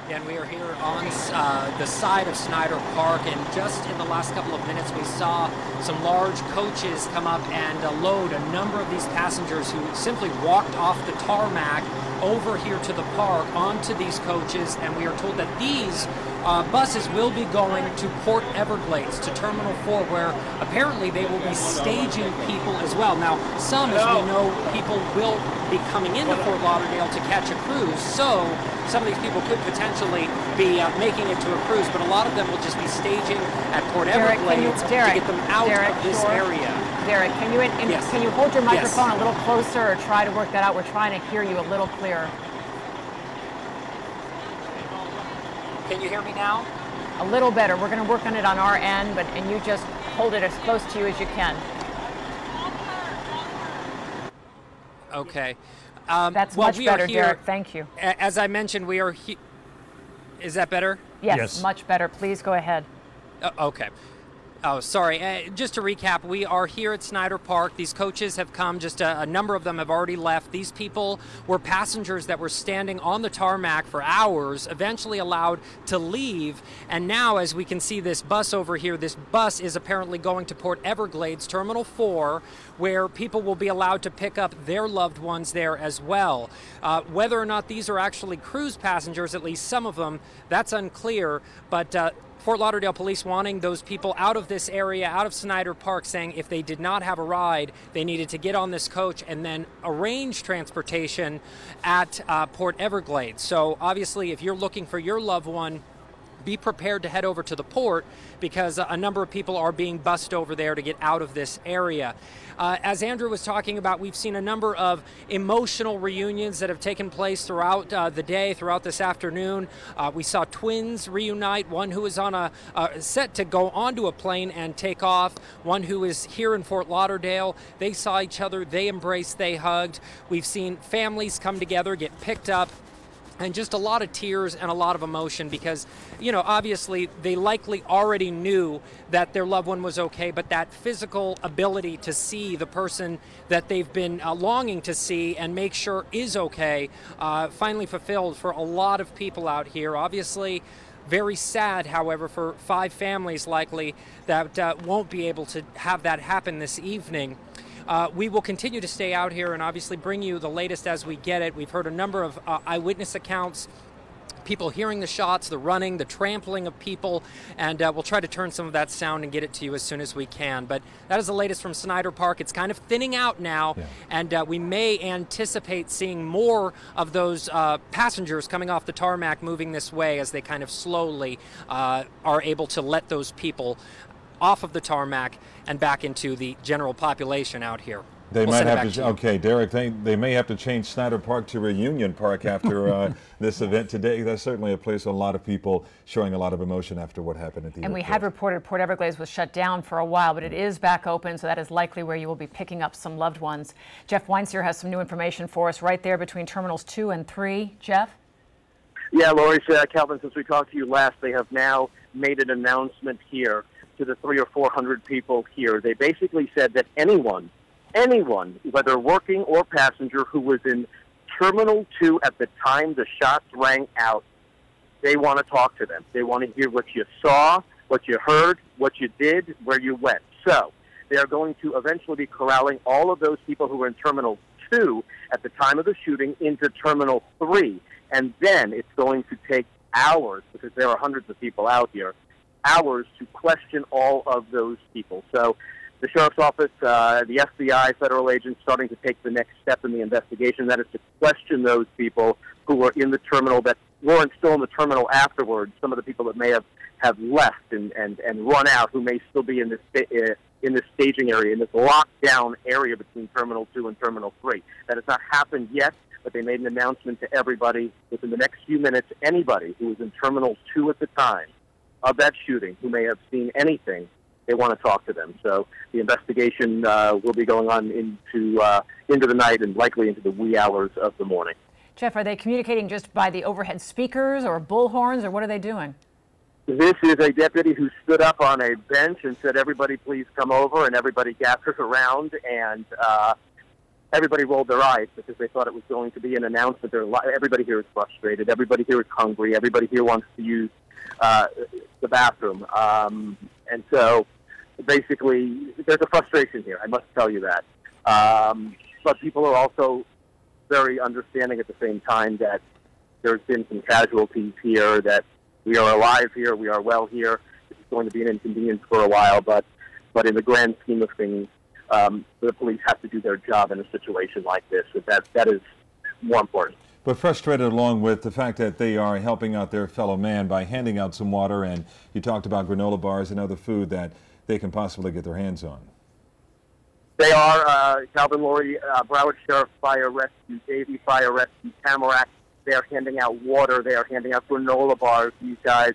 And we are here on the side of Snyder Park, and just in the last couple of minutes we saw some large coaches come up and load a number of these passengers who simply walked off the tarmac over here to the park onto these coaches, and we are told that these buses will be going to Port Everglades, to Terminal 4, where apparently they will be staging people as well. Now, some, as we know, people will be coming into Fort Lauderdale to catch a cruise, so some of these people could potentially be making it to a cruise, but a lot of them will just be staging at Port Everglades to get them out of this area. Derek, can you hold your microphone a little closer or try to work that out? We're trying to hear you a little clearer. Can you hear me now? A little better. We're going to work on it on our end, and you just hold it as close to you as you can. Okay. That's much better, Derek. Thank you. As I mentioned, we are here. Is that better? Yes, much better. Please go ahead. Okay. Oh, sorry. Just to recap, we are here at Snyder Park. These coaches have come. Just a number of them have already left. These people were passengers that were standing on the tarmac for hours, eventually allowed to leave. And now, as we can see this bus over here, this bus is apparently going to Port Everglades, Terminal 4, where people will be allowed to pick up their loved ones there as well. Whether or not these are actually cruise passengers, at least some of them, that's unclear. But Fort Lauderdale police wanting those people out of this area, out of Snyder Park, saying if they did not have a ride, they needed to get on this coach and then arrange transportation at Port Everglades. So obviously, if you're looking for your loved one, be prepared to head over to the port, because a number of people are being bussed over there to get out of this area. As Andrew was talking about, we've seen a number of emotional reunions that have taken place throughout the day, throughout this afternoon. We saw twins reunite, one who is on a set to go onto a plane and take off, one who is here in Fort Lauderdale. They saw each other, they embraced, they hugged. We've seen families come together, get picked up, and just a lot of tears and a lot of emotion, because, you know, obviously they likely already knew that their loved one was okay, but that physical ability to see the person that they've been longing to see and make sure is okay, finally fulfilled for a lot of people out here. Obviously, very sad, however, for 5 families likely that won't be able to have that happen this evening. We will continue to stay out here and obviously bring you the latest as we get it. We've heard a number of eyewitness accounts, people hearing the shots, the running, the trampling of people, and we'll try to turn some of that sound and get it to you as soon as we can. But that is the latest from Snyder Park. It's kind of thinning out now, and we may anticipate seeing more of those passengers coming off the tarmac moving this way as they kind of slowly are able to let those people off of the tarmac and back into the general population out here. They might have to, okay, Derek, they may have to change Snyder Park to Reunion Park after this event today. That's certainly a place a lot of people showing a lot of emotion after what happened at the airport. And we had reported Port Everglades was shut down for a while, but it is back open, so that is likely where you will be picking up some loved ones. Jeff Weinsteer has some new information for us right there between Terminals 2 and 3. Jeff? Yeah, Lori, Calvin, since we talked to you last, they have now made an announcement here to the 300 or 400 people here. They basically said that anyone, whether working or passenger, who was in Terminal 2 at the time the shots rang out, they want to talk to them. They want to hear what you saw, what you heard, what you did, where you went. So they are going to eventually be corralling all of those people who were in Terminal 2 at the time of the shooting into Terminal 3. And then it's going to take hours, because there are hundreds of people out here, hours to question all of those people. So the Sheriff's Office, the FBI, federal agents starting to take the next step in the investigation. That is to question those people who were in the terminal that weren't still in the terminal afterwards, some of the people that may have left and run out, who may still be in this staging area, in this lockdown area between Terminal 2 and Terminal 3. That has not happened yet, but they made an announcement to everybody within the next few minutes. Anybody who was in Terminal 2 at the time of that shooting, who may have seen anything, they want to talk to them. So the investigation will be going on into the night and likely into the wee hours of the morning. Jeff, are they communicating just by the overhead speakers or bullhorns, or what are they doing? This is a deputy who stood up on a bench and said, "Everybody please come over," and everybody gathered around, and everybody rolled their eyes because they thought it was going to be an announcement. Everybody here is frustrated. Everybody here is hungry. Everybody here wants to use the bathroom. And so basically there's a frustration here. I must tell you that. But people are also very understanding at the same time that there's been some casualties here, that we are alive here, we are well here. This is going to be an inconvenience for a while, but in the grand scheme of things, the police have to do their job in a situation like this. That is more important. But frustrated along with the fact that they are helping out their fellow man by handing out some water, and you talked about granola bars and other food that they can possibly get their hands on. They are Calvin, Lori, Broward Sheriff Fire Rescue, Davie Fire Rescue, Tamarack. They are handing out water. They are handing out granola bars. These guys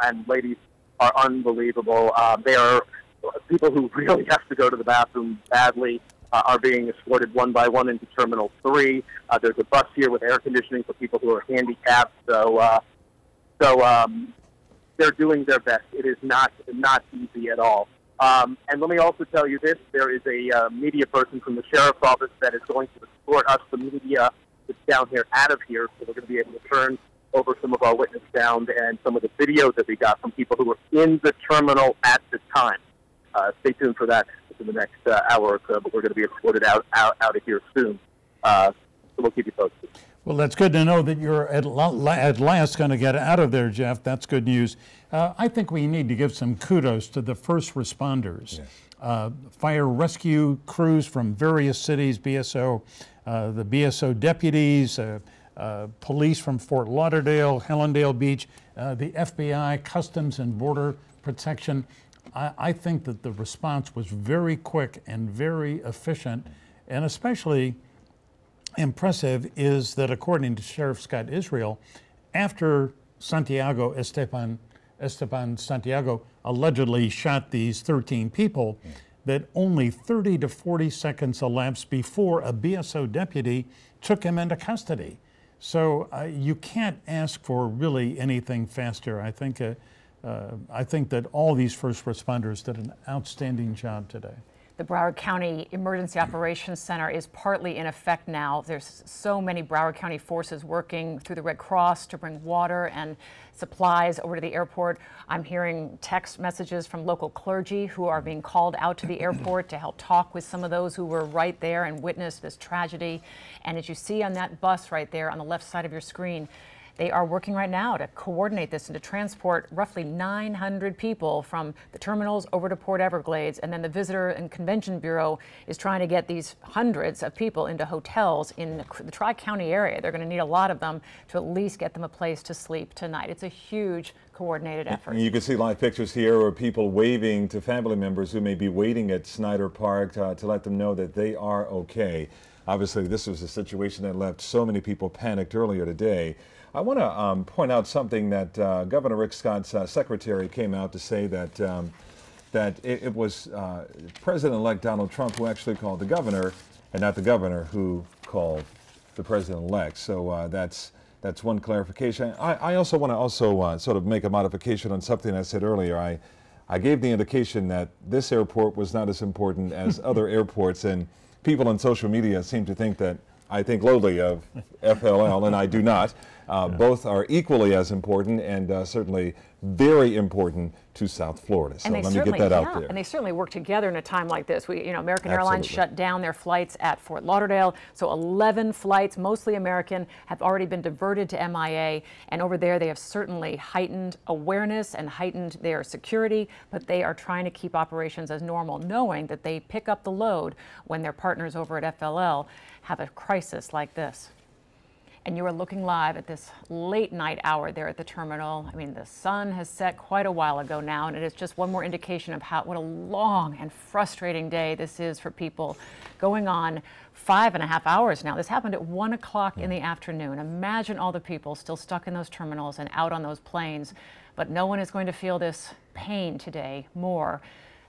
and ladies are unbelievable. They are people who really have to go to the bathroom badly. Are being escorted one by one into Terminal 3. There's a bus here with air conditioning for people who are handicapped. So they're doing their best. It is not easy at all. And let me also tell you this: there is a media person from the sheriff's office that is going to escort us, the media that's down here, out of here. So we're going to be able to turn over some of our witness sound and some of the videos that we got from people who were in the terminal at the time. Stay tuned for that in the next hour or so, but we're going to be escorted out of here soon. So we'll keep you posted. Well, that's good to know that you're at last going to get out of there, Jeff. That's good news. I think we need to give some kudos to the first responders. Yes. Fire rescue crews from various cities, BSO, the BSO deputies, police from Fort Lauderdale, Helendale Beach, the FBI, Customs and Border Protection. I think that the response was very quick and very efficient, and especially impressive is that, according to Sheriff Scott Israel, after Esteban Santiago allegedly shot these 13 people, that only 30 to 40 seconds elapsed before a BSO deputy took him into custody. So you can't ask for really anything faster. I think that all these first responders did an outstanding job today. The Broward County Emergency Operations Center is partly in effect now. There's so many Broward County forces working through the Red Cross to bring water and supplies over to the airport. I'm hearing text messages from local clergy who are being called out to the airport to help talk with some of those who were right there and witnessed this tragedy. And as you see on that bus right there on the left side of your screen, they are working right now to coordinate this and to transport roughly 900 people from the terminals over to Port Everglades. And then the Visitor and Convention Bureau is trying to get these hundreds of people into hotels in the Tri-County area. They're going to need a lot of them to at least get them a place to sleep tonight. It's a huge coordinated effort. You can see live pictures here of people waving to family members who may be waiting at Snyder Park to let them know that they are okay. Obviously, this was a situation that left so many people panicked earlier today. I want to point out something that Governor Rick Scott's secretary came out to say that it was President-elect Donald Trump who actually called the governor, and not the governor who called the president-elect. So that's one clarification. I also want to sort of make a modification on something I said earlier. I gave the indication that this airport was not as important as other airports, and people on social media seem to think that I think lowly of FLL, and I do not. Both are equally as important and certainly very important to South Florida. So let me get that out there. And they certainly work together in a time like this. American Airlines shut down their flights at Fort Lauderdale. So 11 flights, mostly American, have already been diverted to MIA. And over there, they have certainly heightened awareness and heightened their security. But they are trying to keep operations as normal, knowing that they pick up the load when their partners over at FLL have a crisis like this. And you are looking live at this late night hour there at the terminal. I mean, the sun has set quite a while ago now, and it is just one more indication of what a long and frustrating day this is for people, going on 5.5 hours now. This happened at 1 o'clock in the afternoon. Imagine all the people still stuck in those terminals and out on those planes. But no one is going to feel this pain today more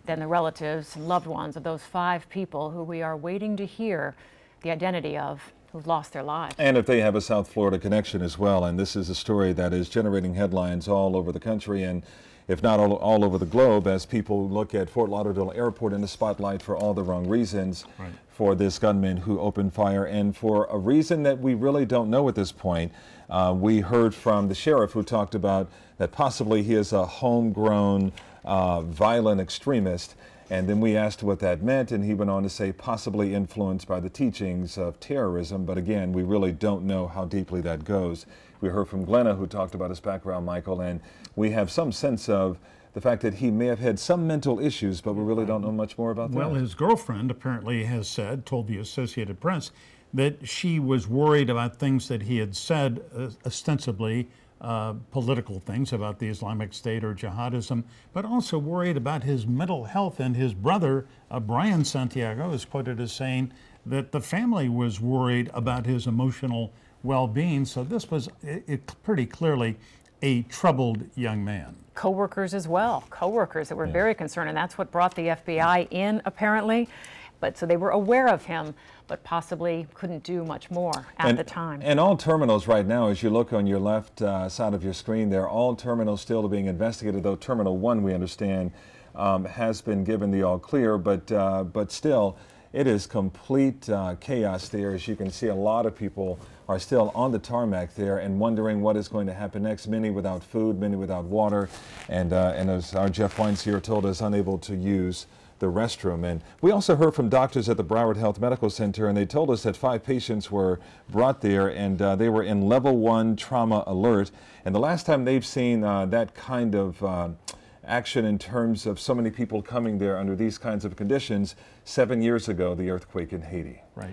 than the relatives and loved ones of those 5 people who we are waiting to hear the identity of who've lost their lives. And if they have a South Florida connection as well, and this is a story that is generating headlines all over the country and if not all over the globe, as people look at Fort Lauderdale Airport in the spotlight for all the wrong reasons, right, for this gunman who opened fire, and for a reason that we really don't know at this point. We heard from the sheriff who talked about that possibly he is a homegrown violent extremist, and then we asked what that meant, and he went on to say possibly influenced by the teachings of terrorism, but again, we really don't know how deeply that goes. We heard from Glenna, who talked about his background, Michael, and we have some sense of the fact that he may have had some mental issues, but we really don't know much more about that. Well, his girlfriend apparently has said, told the Associated Press, that she was worried about things that he had said, ostensibly political things about the Islamic State or jihadism, but also worried about his mental health. And his brother, Brian Santiago, is quoted as saying that the family was worried about his emotional well-being. So this was pretty clearly a troubled young man. Co-workers as well, co-workers that were very concerned, and that's what brought the FBI in, apparently. But so they were aware of him, but possibly couldn't do much more at the time. And all terminals right now, as you look on your left side of your screen there, all terminals still being investigated, though Terminal 1, we understand, has been given the all clear, but still, it is complete chaos there. As you can see, a lot of people are still on the tarmac there and wondering what is going to happen next. Many without food, many without water, and as our Jeff Wines here told us, unable to use the restroom. And we also heard from doctors at the Broward Health Medical Center, and they told us that 5 patients were brought there, and they were in level 1 trauma alert. And the last time they've seen that kind of action in terms of so many people coming there under these kinds of conditions, 7 years ago, the earthquake in Haiti. Right.